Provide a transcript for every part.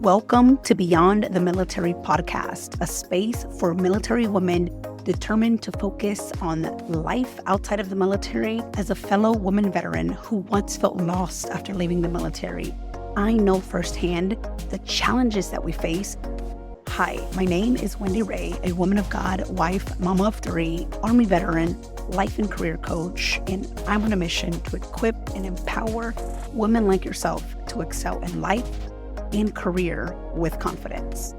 Welcome to Beyond the Military podcast, a space for military women determined to focus on life outside of the military as a fellow woman veteran who once felt lost after leaving the military. I know firsthand the challenges that we face. Hi, my name is Wendy Ray, a woman of God, wife, mama of three, Army veteran, life and career coach, and I'm on a mission to equip and empower women like yourself to excel in life and career with confidence.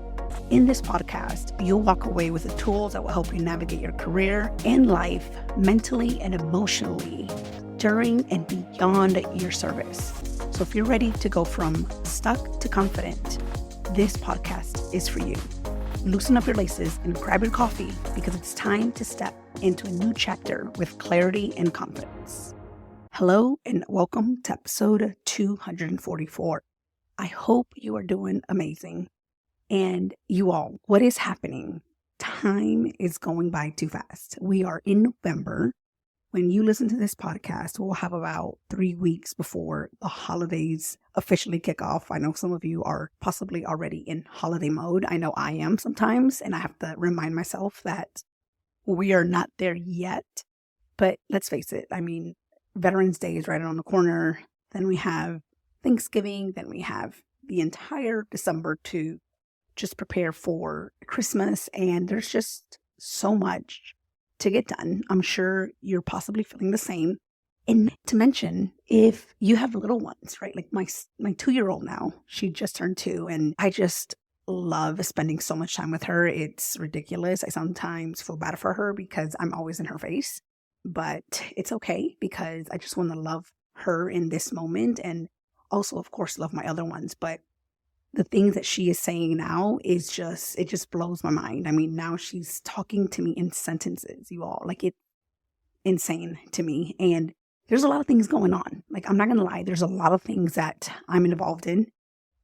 In this podcast, you'll walk away with the tools that will help you navigate your career and life mentally and emotionally during and beyond your service. So if you're ready to go from stuck to confident, this podcast is for you. Loosen up your laces and grab your coffee because it's time to step into a new chapter with clarity and confidence. Hello and welcome to episode 244. I hope you are doing amazing. And you all, what is happening? Time is going by too fast. We are in November. When you listen to this podcast, we'll have about 3 weeks before the holidays officially kick off. I know some of you are possibly already in holiday mode. I know I am sometimes, and I have to remind myself that we are not there yet. But let's face it, Veterans Day is right around the corner. Then we have Thanksgiving. Then we have the entire December to just prepare for Christmas. And there's just so much to get done. I'm sure you're possibly feeling the same. And to mention, if you have little ones, right? Like my 2-year-old now, she just turned 2, and I just love spending so much time with her. It's ridiculous. I sometimes feel bad for her because I'm always in her face, but it's okay because I just want to love her in this moment and also, of course, love my other ones. But the things that she is saying now is it just blows my mind. Now she's talking to me in sentences, you all. Like, it's insane to me. And there's a lot of things going on. Like, I'm not going to lie. There's a lot of things that I'm involved in.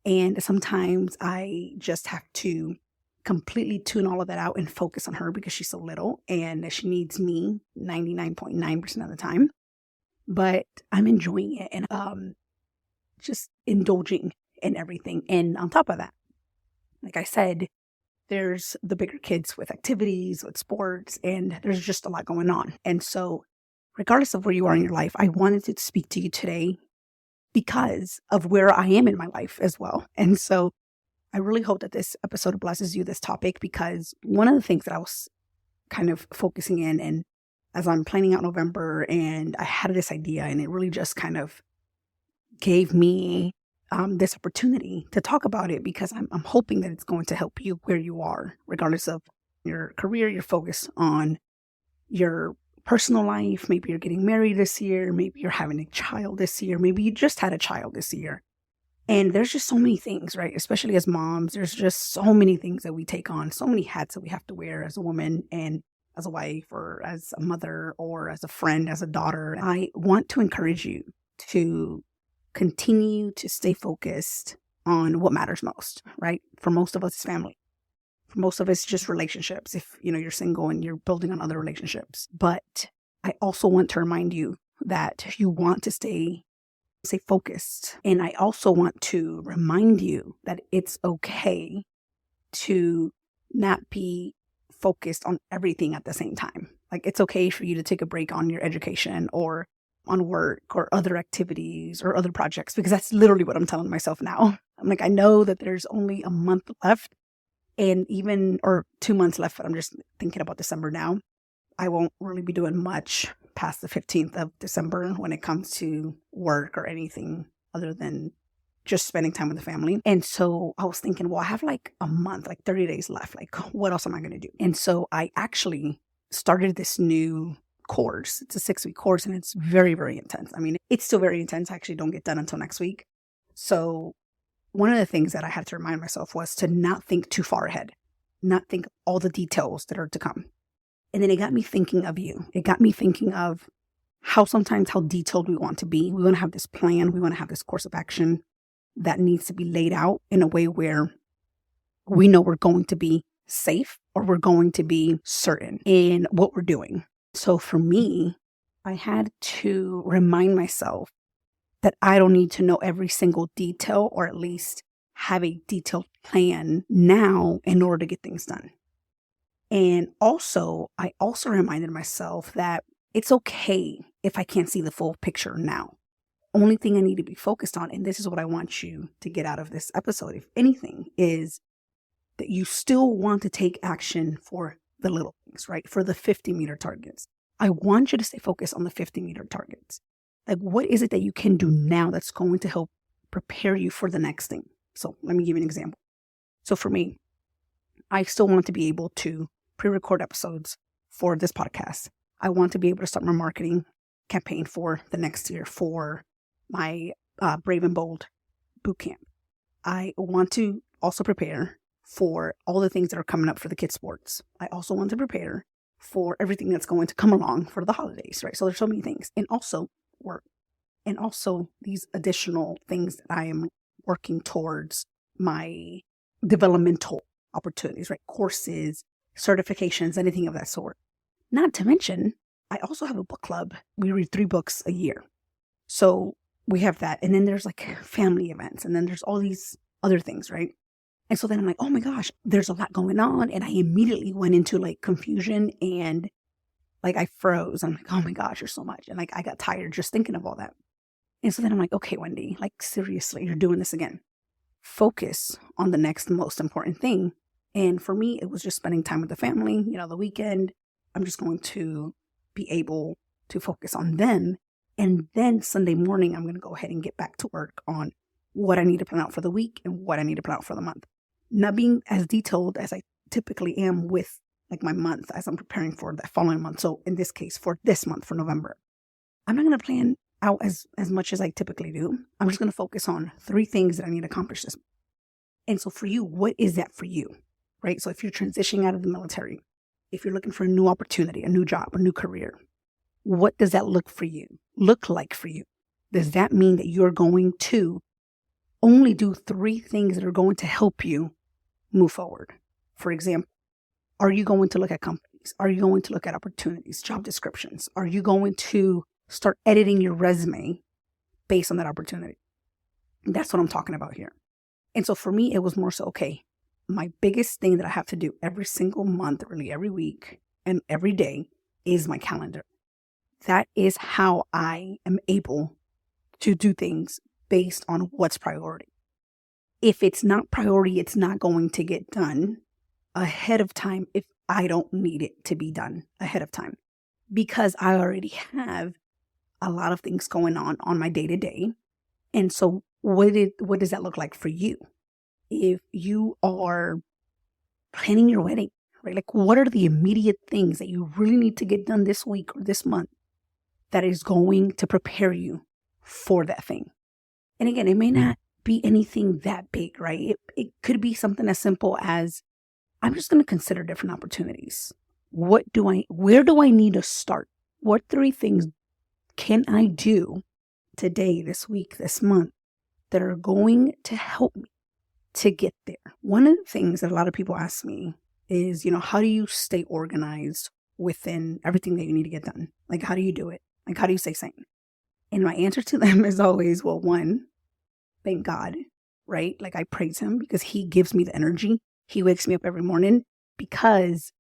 And sometimes I just have to completely tune all of that out and focus on her because she's so little and she needs me 99.9% of the time. But I'm enjoying it and just indulging in everything. And on top of that, like I said, there's the bigger kids with activities, with sports, and there's just a lot going on. And so regardless of where you are in your life, I wanted to speak to you today because of where I am in my life as well. And so I really hope that this episode blesses you, this topic, because one of the things that I was kind of focusing in, and as I'm planning out November, and I had this idea, and it really just kind of gave me this opportunity to talk about it because I'm hoping that it's going to help you where you are, regardless of your career, your focus on your personal life. Maybe you're getting married this year. Maybe you're having a child this year. Maybe you just had a child this year. And there's just so many things, right? Especially as moms, there's just so many things that we take on, so many hats that we have to wear as a woman and as a wife or as a mother or as a friend, as a daughter. I want to encourage you to continue to stay focused on what matters most, right? For most of us, it's family. For most of us, just relationships. If you're single and you're building on other relationships. But I also want to remind you that you want to stay focused. And I also want to remind you that it's okay to not be focused on everything at the same time. Like, it's okay for you to take a break on your education or on work or other activities or other projects, because that's literally what I'm telling myself now. I'm like, I know that there's only a month left or 2 months left, but I'm just thinking about December now. I won't really be doing much past the 15th of December when it comes to work or anything other than just spending time with the family. And so I was thinking, well, I have like a month, like 30 days left. Like, what else am I going to do? And so I actually started this new course. It's a 6-week course and it's very, very intense. It's still very intense. I actually don't get done until next week. So one of the things that I had to remind myself was to not think too far ahead, not think all the details that are to come. And then it got me thinking of you. It got me thinking of how detailed we want to be. We want to have this plan. We want to have this course of action that needs to be laid out in a way where we know we're going to be safe or we're going to be certain in what we're doing. So for me, I had to remind myself that I don't need to know every single detail, or at least have a detailed plan now in order to get things done. And also, I also reminded myself that it's okay if I can't see the full picture now. Only thing I need to be focused on, and this is what I want you to get out of this episode, if anything, is that you still want to take action for the little things, right? For the 50-meter targets. I want you to stay focused on the 50-meter targets. Like, what is it that you can do now that's going to help prepare you for the next thing? So let me give you an example. So for me, I still want to be able to pre-record episodes for this podcast. I want to be able to start my marketing campaign for the next year for my Brave and Bold bootcamp. I want to also prepare for all the things that are coming up for the kids' sports. I also want to prepare for everything that's going to come along for the holidays, right? So there's so many things. And also work. And also these additional things that I am working towards my developmental opportunities, right? Courses, certifications, anything of that sort. Not to mention, I also have a book club. We read 3 books a year. So we have that. And then there's like family events. And then there's all these other things, right? And so then I'm like, oh my gosh, there's a lot going on. And I immediately went into like confusion and like I froze. I'm like, oh my gosh, there's so much. And like I got tired just thinking of all that. And so then I'm like, okay, Wendy, like seriously, you're doing this again. Focus on the next most important thing. And for me, it was just spending time with the family, the weekend. I'm just going to be able to focus on them. And then Sunday morning, I'm going to go ahead and get back to work on what I need to plan out for the week and what I need to plan out for the month. Not being as detailed as I typically am with like my month as I'm preparing for that following month. So in this case, for this month, for November, I'm not going to plan out as much as I typically do. I'm just going to focus on 3 things that I need to accomplish this month. And so for you, what is that for you, right? So if you're transitioning out of the military, if you're looking for a new opportunity, a new job, a new career, what does that look like for you? Does that mean that you're going to only do 3 things that are going to help you move forward? For example, are you going to look at companies? Are you going to look at opportunities, job descriptions? Are you going to start editing your resume based on that opportunity? That's what I'm talking about here. And so for me, it was more so, okay, my biggest thing that I have to do every single month, really every week and every day is my calendar. That is how I am able to do things based on what's priority. If it's not priority, it's not going to get done ahead of time if I don't need it to be done ahead of time, because I already have a lot of things going on my day-to-day. And so what does that look like for you? If you are planning your wedding, right? Like, what are the immediate things that you really need to get done this week or this month that is going to prepare you for that thing? And again, it may not be anything that big, right? It could be something as simple as, I'm just going to consider different opportunities. Where do I need to start? What 3 things can I do today, this week, this month that are going to help me to get there? One of the things that a lot of people ask me is, how do you stay organized within everything that you need to get done? Like, how do you do it? Like, how do you stay sane? And my answer to them is always, well, 1, thank God, right? Like, I praise him because he gives me the energy. He wakes me up every morning because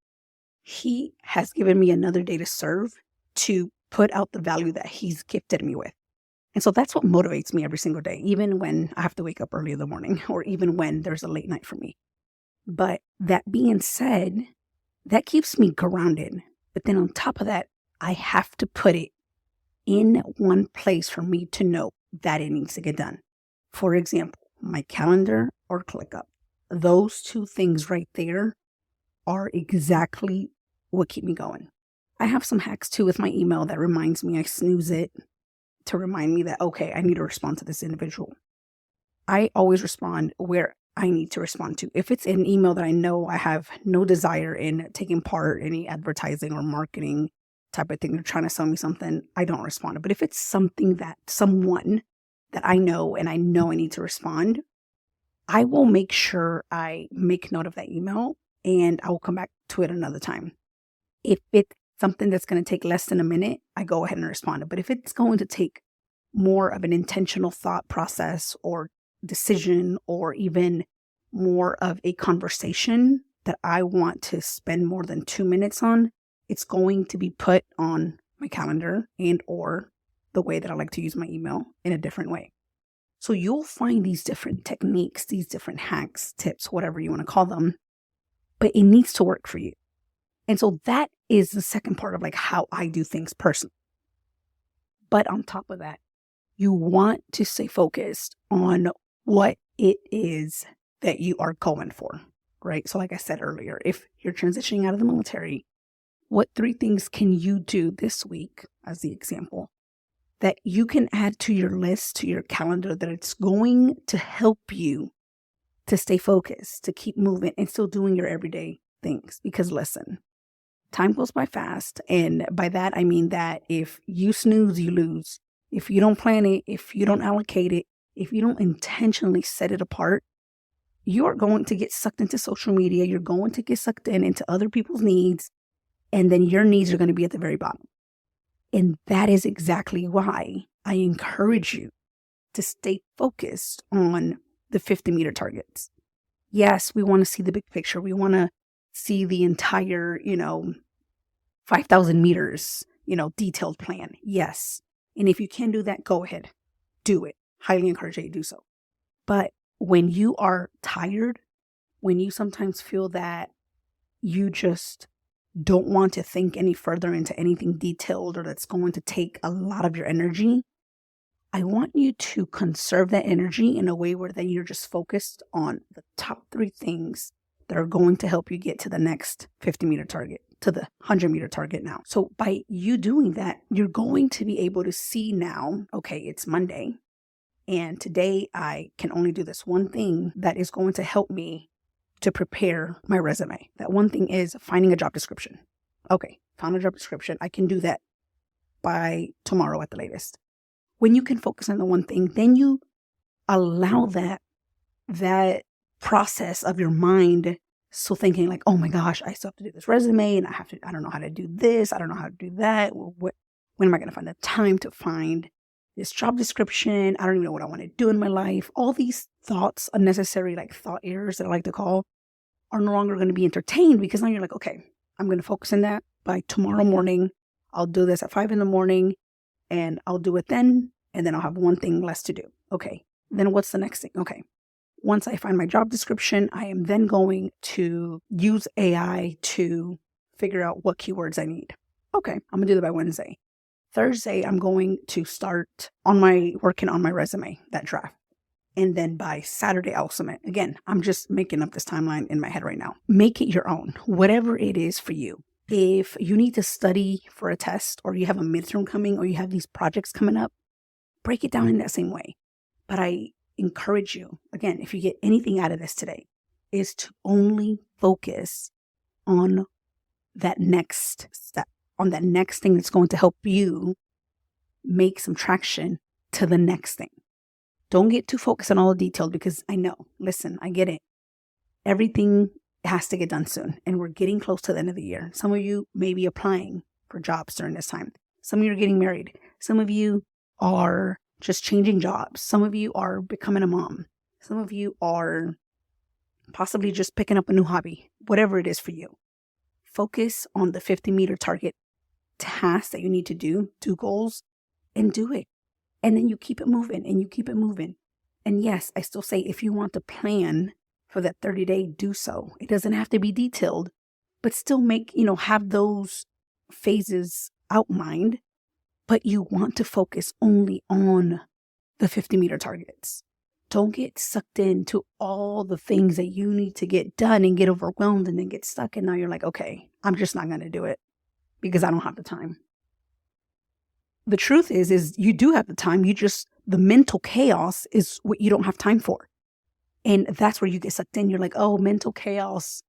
he has given me another day to serve, to put out the value that he's gifted me with. And so that's what motivates me every single day, even when I have to wake up early in the morning or even when there's a late night for me. But that being said, that keeps me grounded. But then on top of that, I have to put it in one place for me to know that it needs to get done. For example, my calendar or ClickUp. Those 2 things right there are exactly what keep me going. I have some hacks too with my email that reminds me, I snooze it to remind me that, okay, I need to respond to this individual. I always respond where I need to respond to. If it's an email that I know I have no desire in taking part in any advertising or marketing type of thing, they're trying to sell me something, I don't respond. But if it's someone that I know and I know I need to respond, I will make sure I make note of that email and I will come back to it another time. If it's something that's going to take less than a minute, I go ahead and respond. But if it's going to take more of an intentional thought process or decision or even more of a conversation that I want to spend more than 2 minutes on, it's going to be put on my calendar and or the way that I like to use my email in a different way. So you'll find these different techniques, these different hacks, tips, whatever you want to call them, but it needs to work for you. And so that is the second part of like how I do things personally. But on top of that, you want to stay focused on what it is that you are going for, right? So like I said earlier, if you're transitioning out of the military, what 3 things can you do this week, as the example, that you can add to your list, to your calendar, that it's going to help you to stay focused, to keep moving and still doing your everyday things? Because listen, time goes by fast. And by that, I mean that if you snooze, you lose. If you don't plan it, if you don't allocate it, if you don't intentionally set it apart, you are going to get sucked into social media. You're going to get sucked into other people's needs. And then your needs are going to be at the very bottom. And that is exactly why I encourage you to stay focused on the 50-meter targets. Yes, we want to see the big picture. We want to see the entire, 5,000 meters, detailed plan. Yes. And if you can do that, go ahead. Do it. Highly encourage you to do so. But when you are tired, when you sometimes feel that you just don't want to think any further into anything detailed or that's going to take a lot of your energy, I want you to conserve that energy in a way where then you're just focused on the top 3 things that are going to help you get to the next 50-meter target, to the 100-meter target now. So by you doing that, you're going to be able to see now, okay, it's Monday, and today I can only do this one thing that is going to help me to prepare my resume. That one thing is finding a job description. Okay, found a job description. I can do that by tomorrow at the latest. When you can focus on the one thing, then you allow that process of your mind still thinking like, oh my gosh, I still have to do this resume and I don't know how to do this. I don't know how to do that. When am I going to find the time to find this job description? I don't even know what I want to do in my life. All these thoughts, unnecessary like thought errors that I like to call, are no longer going to be entertained because now you're like, okay, I'm going to focus on that by tomorrow morning. I'll do this at 5 a.m. and I'll do it then. And then I'll have one thing less to do. Okay. Then what's the next thing? Okay. Once I find my job description, I am then going to use AI to figure out what keywords I need. Okay. I'm going to do that by Wednesday. Thursday, I'm going to start working on my resume, that draft. And then by Saturday, I'll submit. Again, I'm just making up this timeline in my head right now. Make it your own, whatever it is for you. If you need to study for a test or you have a midterm coming or you have these projects coming up, break it down in that same way. But I encourage you, again, if you get anything out of this today, is to only focus on that next step, on that next thing that's going to help you make some traction to the next thing. Don't get too focused on all the details because I know, listen, I get it. Everything has to get done soon and we're getting close to the end of the year. Some of you may be applying for jobs during this time. Some of you are getting married. Some of you are just changing jobs. Some of you are becoming a mom. Some of you are possibly just picking up a new hobby, whatever it is for you. Focus on the 50-meter target tasks that you need to do goals, and do it. And then you keep it moving and you keep it moving. And yes, I still say if you want to plan for that 30-day, do so. It doesn't have to be detailed, but still have those phases outlined. But you want to focus only on the 50-meter targets. Don't get sucked into all the things that you need to get done and get overwhelmed and then get stuck. And now you're like, okay, I'm just not going to do it because I don't have the time. The truth is you do have the time. The mental chaos is what you don't have time for. And that's where you get sucked in. You're like, oh, mental chaos.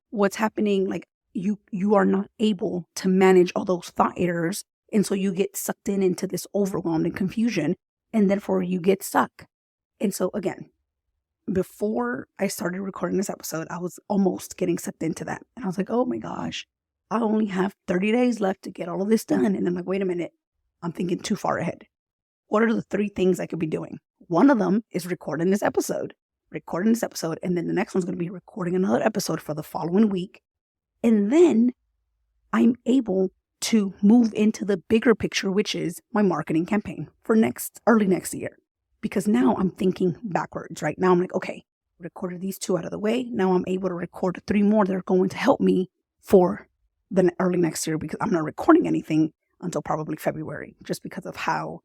What's happening? Like you are not able to manage all those thought errors. And so you get sucked into this overwhelm and confusion. And therefore you get stuck. And so again, before I started recording this episode, I was almost getting sucked into that. And I was like, oh my gosh, I only have 30 days left to get all of this done. And I'm like, wait a minute. I'm thinking too far ahead. What are the 3 things I could be doing? One of them is recording this episode, and then the next one's going to be recording another episode for the following week. And then I'm able to move into the bigger picture, which is my marketing campaign for early next year. Because now I'm thinking backwards, right? Now I'm like, okay, recorded these 2 out of the way. Now I'm able to record 3 more that are going to help me for the early next year, because I'm not recording anything until probably February, just because of how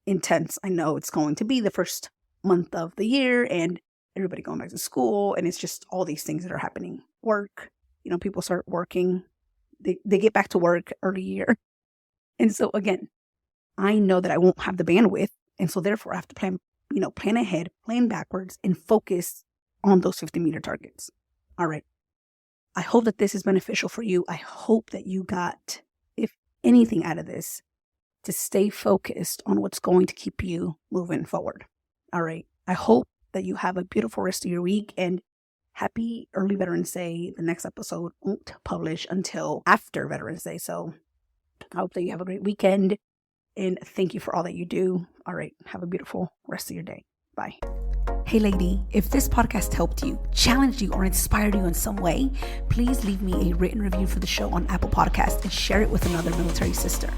intense I know it's going to be the first month of the year and everybody going back to school. And it's just all these things that are happening. Work, people start working. They get back to work early year. And so again, I know that I won't have the bandwidth. And so therefore I have to plan ahead, plan backwards, and focus on those 50-meter targets. All right. I hope that this is beneficial for you. I hope that you got, if anything out of this, to stay focused on what's going to keep you moving forward. All right. I hope that you have a beautiful rest of your week, and happy early Veterans Day. The next episode won't publish until after Veterans Day. So I hope that you have a great weekend, and thank you for all that you do. All right. Have a beautiful rest of your day. Bye. Hey lady, if this podcast helped you, challenged you, or inspired you in some way, please leave me a written review for the show on Apple Podcasts and share it with another military sister.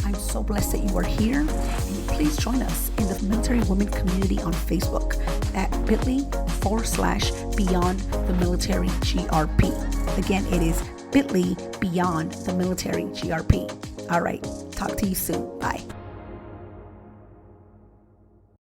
I'm so blessed that you are here, and please join us in the Military Women community on Facebook at bit.ly/Beyond the Military GRP. Again, it is bit.ly Beyond the Military GRP. All right, talk to you soon. Bye.